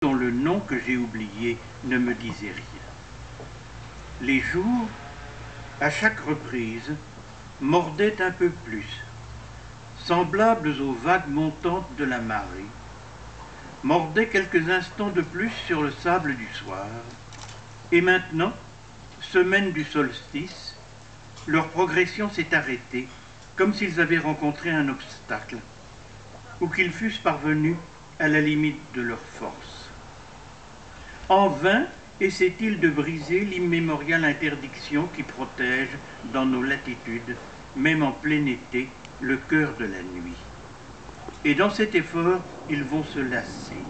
dont le nom que j'ai oublié ne me disait rien. Les jours, à chaque reprise, mordaient un peu plus, semblables aux vagues montantes de la marée, mordaient quelques instants de plus sur le sable du soir, et maintenant, semaine du solstice, leur progression s'est arrêtée, comme s'ils avaient rencontré un obstacle, ou qu'ils fussent parvenus à la limite de leur force. En vain essaie-t-il de briser l'immémoriale interdiction qui protège, dans nos latitudes, même en plein été, le cœur de la nuit. Et dans cet effort, ils vont se lasser,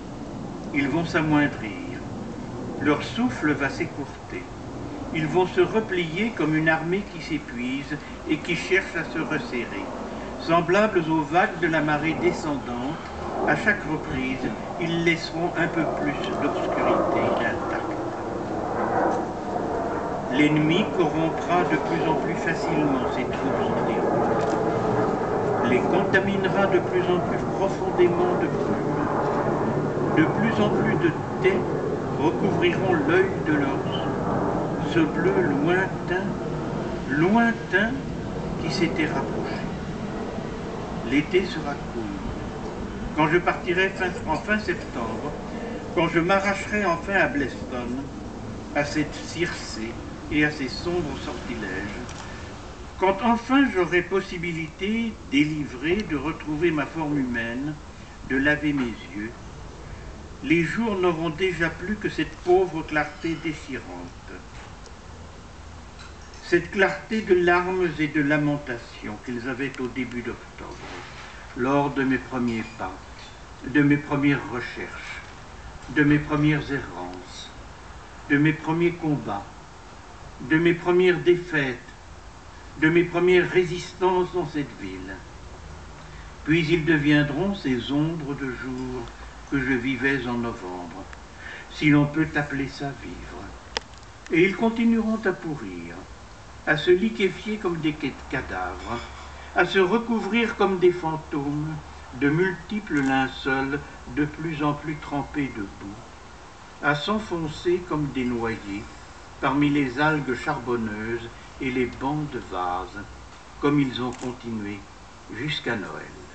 ils vont s'amoindrir, leur souffle va s'écourter, ils vont se replier comme une armée qui s'épuise et qui cherche à se resserrer. Semblables aux vagues de la marée descendante, à chaque reprise, ils laisseront un peu plus d'obscurité intacte. L'ennemi corrompra de plus en plus facilement ces troupes en déroute, les contaminera de plus en plus profondément de brume. De plus en plus de tais recouvriront l'œil de leurs yeux, ce bleu lointain qui s'était rapproché. L'été sera court. Quand je partirai en fin septembre, quand je m'arracherai enfin à Bledstone, à cette Circé et à ces sombres sortilèges, quand enfin j'aurai possibilité, délivrée, de retrouver ma forme humaine, de laver mes yeux, les jours n'auront déjà plus que cette pauvre clarté déchirante, cette clarté de larmes et de lamentations qu'ils avaient au début d'octobre, lors de mes premiers pas, de mes premières recherches, de mes premières errances, de mes premiers combats, de mes premières défaites, de mes premières résistances dans cette ville. Puis ils deviendront ces ombres de jour que je vivais en novembre, si l'on peut appeler ça vivre. Et ils continueront à pourrir, à se liquéfier comme des cadavres, à se recouvrir comme des fantômes de multiples linceuls de plus en plus trempés de boue, à s'enfoncer comme des noyés parmi les algues charbonneuses et les bancs de vases, comme ils ont continué jusqu'à Noël.